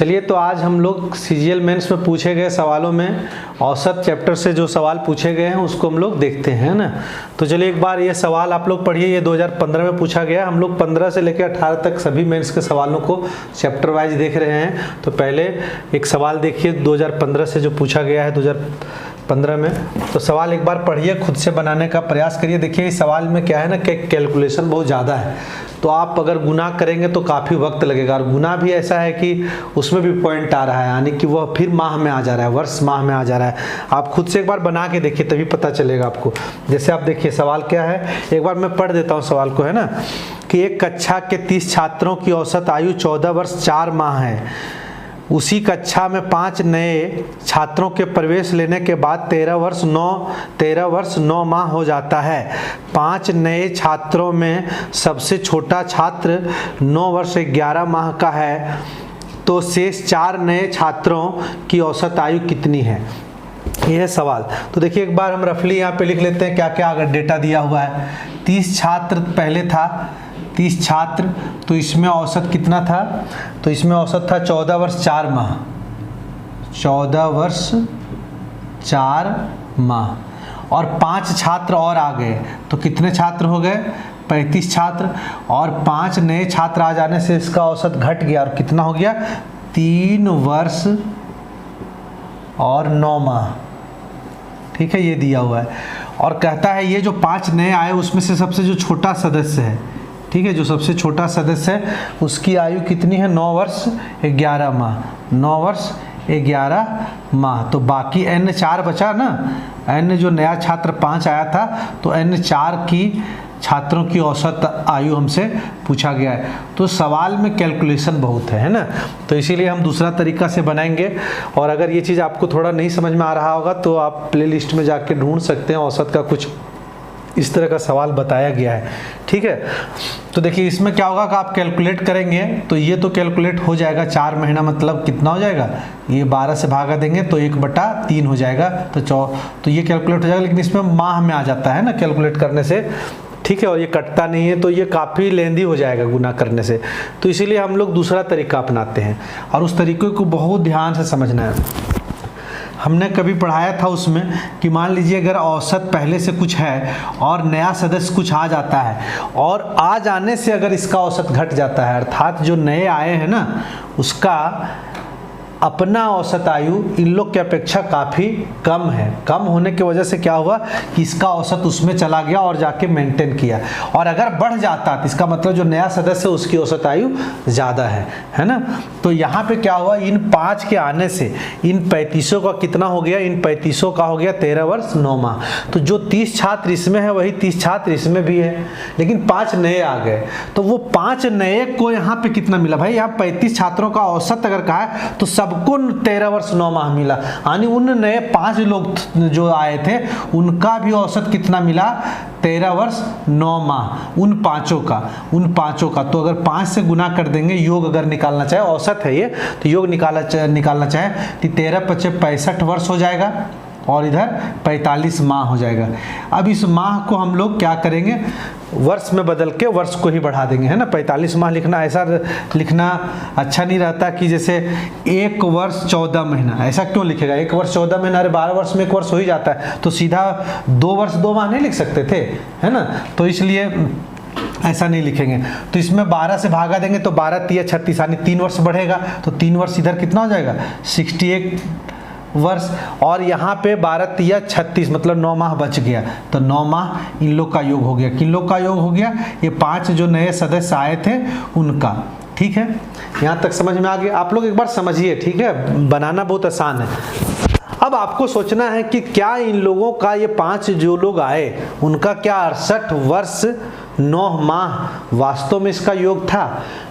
चलिए, तो आज हम लोग सीजीएल मेंस में पूछे गए सवालों में औसत चैप्टर से जो सवाल पूछे गए हैं उसको हम लोग देखते हैं ना। तो चलिए एक बार ये सवाल आप लोग पढ़िए। ये 2015 में पूछा गया। हम लोग 15 से लेकर 18 तक सभी मेंस के सवालों को चैप्टर वाइज देख रहे हैं। तो पहले एक सवाल देखिए 2015 से जो पूछा गया है 2015 में। तो सवाल एक बार पढ़िए, खुद से बनाने का प्रयास करिए। देखिए इस सवाल में क्या है ना कि कैलकुलेशन बहुत ज़्यादा है, तो आप अगर गुना करेंगे तो काफ़ी वक्त लगेगा। और गुना भी ऐसा है कि उसमें भी पॉइंट आ रहा है, यानी कि वह फिर माह में आ जा रहा है, वर्ष माह में आ जा रहा है। आप खुद से एक बार बना के देखिए तभी पता चलेगा आपको। जैसे आप देखिए सवाल क्या है, एक बार मैं पढ़ देता हूँ सवाल को, है ना, कि एक कक्षा के 30 छात्रों की औसत आयु 14 वर्ष 4 माह है। उसी कक्षा में 5 नए छात्रों के प्रवेश लेने के बाद 13 वर्ष 9 माह हो जाता है। 5 नए छात्रों में सबसे छोटा छात्र 9 वर्ष 11 माह का है, तो शेष 4 नए छात्रों की औसत आयु कितनी है? यह है सवाल। तो देखिए एक बार हम रफली यहाँ पे लिख लेते हैं क्या क्या अगर डेटा दिया हुआ है। 30 छात्र पहले था, 30 छात्र, तो इसमें औसत कितना था? तो इसमें औसत था 14 वर्ष 4 माह, 14 वर्ष 4 माह। और 5 छात्र और आ गए, तो कितने छात्र हो गए? 35 छात्र। और 5 नए छात्र आ जाने से इसका औसत घट गया और कितना हो गया? 3 वर्ष और 9 माह। ठीक है, ये दिया हुआ है। और कहता है ये जो 5 नए आए उसमें से सबसे जो छोटा सदस्य है, ठीक है, जो सबसे छोटा सदस्य है उसकी आयु कितनी है? 9 वर्ष 11 माह, 9 वर्ष 11 माह। तो बाकी n 4 बचा ना, n जो नया छात्र 5 आया था, तो n 4 की छात्रों की औसत आयु हमसे पूछा गया है। तो सवाल में कैलकुलेशन बहुत है ना, तो इसीलिए हम दूसरा तरीका से बनाएंगे। और अगर ये चीज़ आपको थोड़ा नहीं समझ में आ रहा होगा तो आप प्लेलिस्ट में जाके ढूंढ सकते हैं, औसत का कुछ इस तरह का सवाल बताया गया है। ठीक है, तो देखिए इसमें क्या होगा कि आप कैलकुलेट करेंगे तो ये तो कैलकुलेट हो जाएगा। 4 महीना मतलब कितना हो जाएगा? ये 12 से भागा देंगे तो 1/3 हो जाएगा, तो ये कैलकुलेट हो जाएगा। लेकिन इसमें माह में आ जाता है ना कैलकुलेट करने से, ठीक है, और ये कटता नहीं है, तो ये काफ़ी लेंदी हो जाएगा गुना करने से। तो इसीलिए हम लोग दूसरा तरीका अपनाते हैं और उस तरीके को बहुत ध्यान से समझना है। हमने कभी पढ़ाया था उसमें कि मान लीजिए अगर औसत पहले से कुछ है और नया सदस्य कुछ आ जाता है, और आ जाने से अगर इसका औसत घट जाता है, अर्थात जो नए आए हैं ना उसका अपना औसत आयु इन लोग की अपेक्षा काफ़ी कम है। कम होने की वजह से क्या हुआ कि इसका औसत उसमें चला गया और जाके मेंटेन किया। और अगर बढ़ जाता तो इसका मतलब जो नया सदस्य है उसकी औसत आयु ज़्यादा है ना। तो यहाँ पे क्या हुआ, इन 5 के आने से इन 3500 का कितना हो गया? इन 3500 का हो गया 13 वर्ष 9 माह। तो जो 30 छात्र इसमें है वही 30 छात्र इसमें भी है, लेकिन 5 नए आ गए। तो वो 5 नए को यहाँ पे कितना मिला भाई? यहाँ 35 छात्रों का औसत अगर कहा है तो सबको 13 वर्ष 9 माह मिला, यानी उन नए 5 लोग जो आए थे उनका भी औसत कितना मिला? 13 वर्ष 9 माह, उन पांचों का। तो अगर 5 से गुना कर देंगे, योग अगर निकालना चाहे, औसत है ये, तो योग निकालना चाहे तो 13 × 5 = 65 वर्ष हो जाएगा और इधर 45 माह हो जाएगा। अब इस माह को हम लोग क्या करेंगे? वर्ष में बदल के वर्ष को ही बढ़ा देंगे, है ना। 45 माह लिखना, ऐसा लिखना अच्छा नहीं रहता कि जैसे 1 वर्ष 14 महीना, ऐसा क्यों लिखेगा? 1 वर्ष 14 महीना, अरे 12 वर्ष में 1 वर्ष हो ही जाता है, तो सीधा 2 वर्ष 2 माह नहीं लिख सकते थे, है ना। तो इसलिए ऐसा नहीं लिखेंगे। तो इसमें 12 से भागा देंगे तो 12 × 3 = 36, यानी 3 वर्ष बढ़ेगा। तो 3 वर्ष इधर कितना हो जाएगा? 61 वर्ष। और यहाँ पे 12 × 3 = 36, मतलब 9 माह बच गया। तो 9 माह इन लोग का योग हो गया। किन लोग का योग हो गया? ये 5 जो नए सदस्य आए थे उनका। ठीक है, यहाँ तक समझ में आ गया? आप लोग एक बार समझिए, ठीक है, बनाना बहुत आसान है। अब आपको सोचना है कि क्या इन लोगों का, ये 5 जो लोग आए उनका क्या 68 वर्ष 9 माह वास्तव में इसका योग था?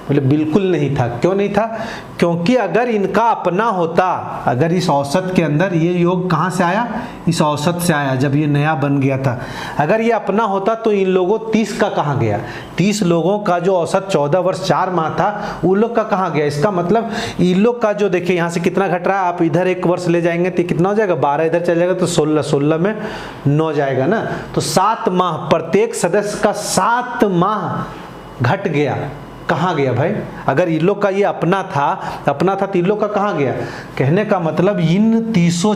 बोले बिल्कुल नहीं था। क्यों नहीं था? क्योंकि अगर इनका अपना होता, अगर इस औसत के अंदर, ये योग कहाँ से आया? इस औसत से आया जब ये नया बन गया था। अगर ये अपना होता तो इन लोगों 30 का कहाँ गया? 30 लोगों का जो औसत 14 वर्ष 4 माह था उन लोग का कहाँ गया? इसका मतलब इन लोग का जो, देखिए यहाँ से कितना घट रहा है, आप इधर 1 वर्ष ले जाएंगे तो कितना हो जाएगा? 12 इधर चल जाएगा तो 16 में 9 जाएगा ना। तो 7 माह, प्रत्येक सदस्य का 7 माह घट गया। कहाँ गया भाई? अगर इन लोग का ये अपना था तो इन लोग का कहाँ गया? कहने का मतलब इन 300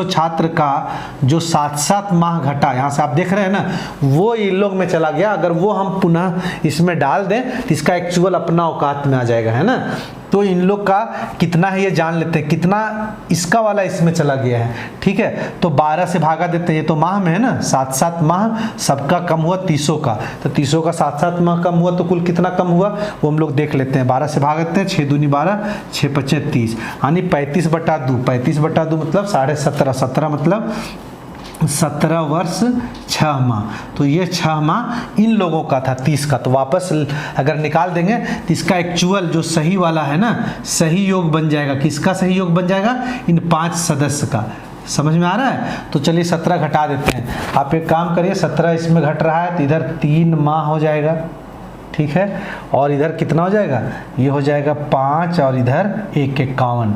छात्र का जो 7-7 माह घटा, यहाँ से आप देख रहे हैं ना, वो इन लोग में चला गया। अगर वो हम पुनः इसमें डाल दें तो इसका एक्चुअल अपना औकात में आ जाएगा, है ना। तो इन लोग का कितना है ये जान लेते हैं, कितना इसका वाला इसमें चला गया है, ठीक है। तो 12 से भागा देते हैं, ये तो माह में है ना, 7-7 माह सबका कम हुआ 300 का, तो 300 का 7-7 माह कम हुआ तो कुल कितना कम हुआ वो हम लोग देख लेते हैं। 12 से भाग देते हैं, 6 दूनी 12, 6 पचे 30, यानी 35/2, 35/2 मतलब 17.5, 17 मतलब 17 वर्ष 6 माह। तो ये 6 माह इन लोगों का था 30 का, तो वापस अगर निकाल देंगे तो इसका एक्चुअल जो सही वाला है ना, सही योग बन जाएगा। किसका सही योग बन जाएगा? इन 5 सदस्य का। समझ में आ रहा है? तो चलिए 17 घटा देते हैं। आप एक काम करिए, 17 इसमें घट रहा है तो इधर 3 माह हो जाएगा, ठीक है। और इधर कितना हो जाएगा? ये हो जाएगा 5 और इधर 1 51,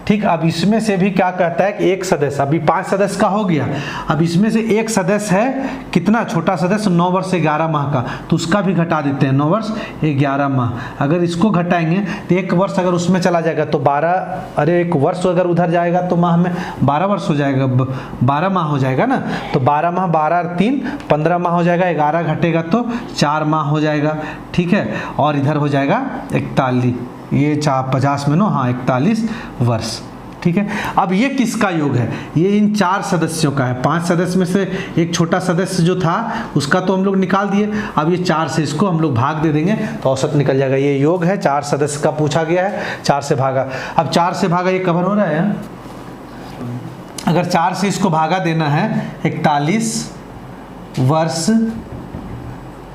ठीक। अब इसमें से भी क्या कहता है कि एक सदस्य, अभी 5 सदस्य का हो गया, अब इसमें से एक सदस्य है कितना, छोटा सदस्य 9 वर्ष 11 माह का, तो उसका भी घटा देते हैं, 9 वर्ष 11 माह। अगर इसको घटाएंगे तो 1 वर्ष अगर उसमें चला जाएगा तो 12, अरे 1 वर्ष अगर उधर जाएगा तो माह में 12 वर्ष हो जाएगा, 12 माह हो जाएगा ना। तो 12 माह, 12 और 3 15 माह हो जाएगा, 11 घटेगा तो 4 माह हो जाएगा, ठीक है। और इधर हो जाएगा 41, ये 50 में 9, हाँ 41 वर्ष, ठीक है। अब ये किसका योग है? ये इन 4 सदस्यों का है। 5 सदस्य में से एक छोटा सदस्य जो था उसका तो हम लोग निकाल दिए, अब ये 4 से इसको हम लोग भाग दे देंगे तो औसत निकल जाएगा। ये योग है, 4 सदस्य का पूछा गया है, 4 से भागा। अब 4 से भागा ये कवर हो रहा है, अगर 4 से इसको भागा देना है 41 वर्ष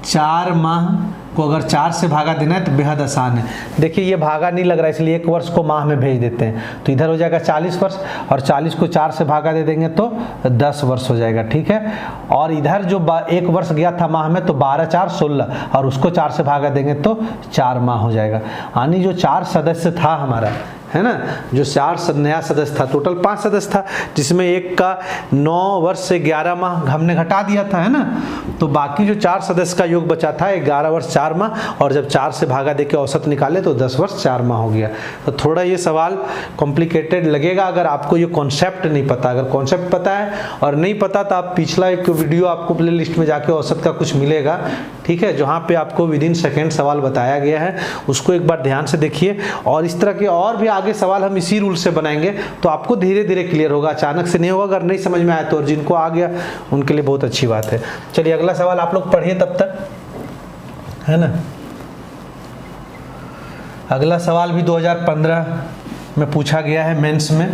4 माह को अगर 4 से भागा देना है तो बेहद आसान है। देखिए ये भागा नहीं लग रहा है, इसलिए 1 वर्ष को माह में भेज देते हैं, तो इधर हो जाएगा 40 वर्ष, और 40 को 4 से भागा दे देंगे तो 10 वर्ष हो जाएगा, ठीक है। और इधर जो 1 वर्ष गया था माह में तो 12 4 16, और उसको 4 से भागा देंगे तो 4 माह हो जाएगा। यानी जो 4 सदस्य था हमारा, है ना, जो 4 नया सदस्य था, टोटल 5 सदस्य था, जिसमें एक का 9 वर्ष से 11 माह हमने घटा दिया था, है ना। तो बाकी जो 4 सदस्य का योग बचा था 11 वर्ष 4 माह, और जब 4 से भागा देके औसत निकाले तो 10 वर्ष 4 माह हो गया। तो थोड़ा ये सवाल कॉम्प्लिकेटेड लगेगा अगर आपको ये कॉन्सेप्ट नहीं पता। अगर कॉन्सेप्ट पता है और नहीं पता तो आप पिछला एक वीडियो आपको प्ले लिस्ट में जाके औसत का कुछ मिलेगा, ठीक है, जहाँ पे आपको विदिन सेकेंड सवाल बताया गया है, उसको एक बार ध्यान से देखिए। और इस तरह के और भी आगे सवाल हम इसी रूल से बनाएंगे तो आपको धीरे धीरे क्लियर होगा, अचानक से नहीं होगा। अगर नहीं समझ में आया तो, और जिनको आ गया उनके लिए बहुत अच्छी बात है। चलिए अगला सवाल आप लोग पढ़िए तब तक, है ना। अगला सवाल भी 2015 में पूछा गया है मेंस में।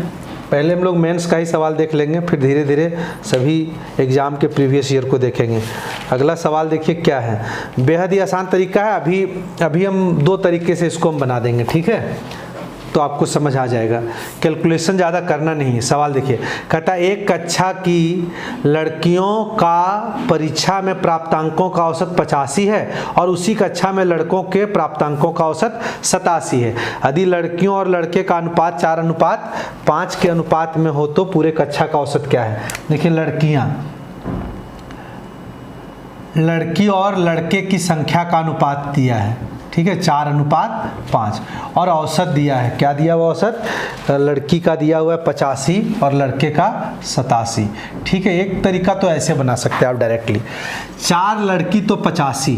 पहले हम लोग मेंस का ही सवाल देख लेंगे, फिर धीरे धीरे सभी एग्जाम के प्रीवियस ईयर को देखेंगे। अगला सवाल देखिए क्या है, बेहद ही आसान तरीका है। अभी हम 2 तरीके से इसको हम बना देंगे, ठीक है, तो आपको समझ आ जाएगा। कैलकुलेशन ज़्यादा करना नहीं है। सवाल देखिए, कहता है एक कक्षा की लड़कियों का परीक्षा में प्राप्तांकों का औसत 85 है और उसी कक्षा में लड़कों के प्राप्तांकों का औसत 87 है। यदि लड़कियों और लड़के का अनुपात 4:5 के अनुपात में हो तो पूरे कक्षा का औसत क्या है? देखिए लड़की और लड़के की संख्या का अनुपात दिया है, ठीक है, 4:5, और औसत दिया है, क्या दिया हुआ औसत? लड़की का दिया हुआ है 85 और लड़के का 87, ठीक है। एक तरीका तो ऐसे बना सकते हैं आप डायरेक्टली, 4 लड़की तो 85,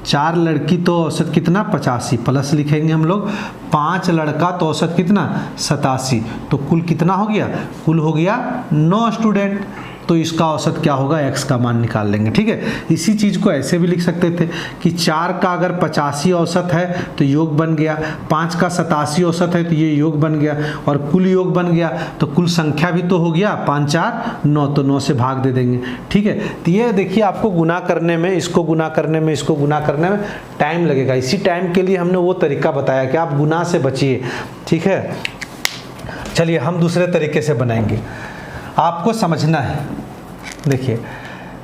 4 लड़की तो औसत कितना 85, प्लस लिखेंगे हम लोग 5 लड़का तो औसत कितना 87, तो कुल कितना हो गया? कुल हो गया 9 स्टूडेंट। तो इसका औसत क्या होगा? x का मान निकाल लेंगे, ठीक है। इसी चीज़ को ऐसे भी लिख सकते थे कि 4 का अगर 85 औसत है तो योग बन गया, 5 का 87 औसत है तो ये योग बन गया, और कुल योग बन गया तो कुल संख्या भी तो हो गया 5 4 9, तो 9 से भाग दे देंगे, ठीक है। तो ये देखिए आपको गुना करने में, इसको गुना करने में, इसको गुना करने में टाइम लगेगा। इसी टाइम के लिए हमने वो तरीका बताया कि आप गुना से बचिए, ठीक है। चलिए हम दूसरे तरीके से बनाएंगे, आपको समझना है। देखिए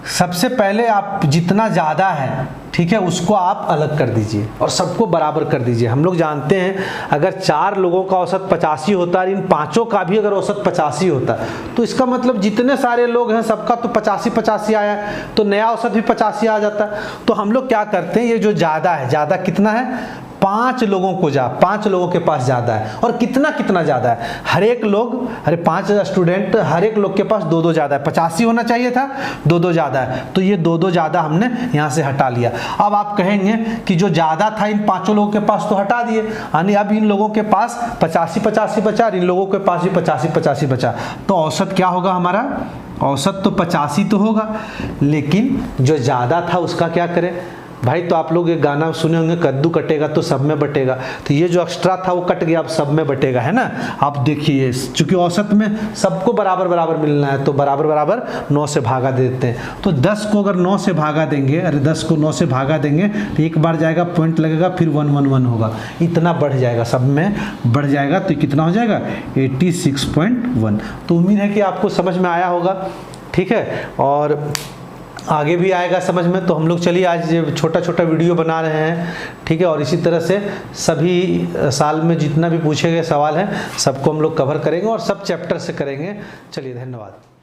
सबसे पहले आप जितना ज़्यादा है, ठीक है, उसको आप अलग कर दीजिए और सबको बराबर कर दीजिए। हम लोग जानते हैं अगर 4 लोगों का औसत 85 होता है, इन पांचों का भी अगर औसत 85 होता तो इसका मतलब जितने सारे लोग हैं सबका तो 85-85 आया है, तो नया औसत भी 85 आ जाता। तो हम लोग क्या करते हैं, ये जो ज़्यादा है, ज़्यादा कितना है, 5 लोगों को 5 लोगों के पास ज़्यादा है। और कितना कितना ज़्यादा है, हर एक लोग, अरे 5 स्टूडेंट, हर एक लोग के पास 2-2 ज़्यादा है। 85 होना चाहिए था, 2-2 ज़्यादा है, तो ये 2-2 ज़्यादा हमने यहाँ से हटा लिया। अब आप कहेंगे कि जो ज़्यादा था इन 5 लोगों के पास तो हटा दिए, यानी अब इन लोगों के पास 85-85 बचा और इन लोगों के पास भी 85-85 बचा। तो औसत क्या होगा हमारा, औसत तो 85 तो होगा, लेकिन जो ज़्यादा था उसका क्या करें भाई। तो आप लोग एक गाना सुने होंगे, कद्दू कटेगा तो सब में बटेगा। तो ये जो एक्स्ट्रा था वो कट गया, अब सब में बटेगा, है ना। आप देखिए, चूंकि औसत में सबको बराबर बराबर मिलना है तो बराबर बराबर 9 से भागा देते हैं। तो 10 को अगर 9 से भागा देंगे, अरे 10 को 9 से भागा देंगे तो एक बार जाएगा, पॉइंट लगेगा, फिर 111 होगा, इतना बढ़ जाएगा, सब में बढ़ जाएगा। तो कितना हो जाएगा, 86.1। तो उम्मीद है कि आपको समझ में आया होगा, ठीक है, और आगे भी आएगा समझ में। तो हम लोग चलिए आज छोटा छोटा वीडियो बना रहे हैं, ठीक है, और इसी तरह से सभी साल में जितना भी पूछे गए सवाल हैं सबको हम लोग कवर करेंगे और सब चैप्टर से करेंगे। चलिए, धन्यवाद।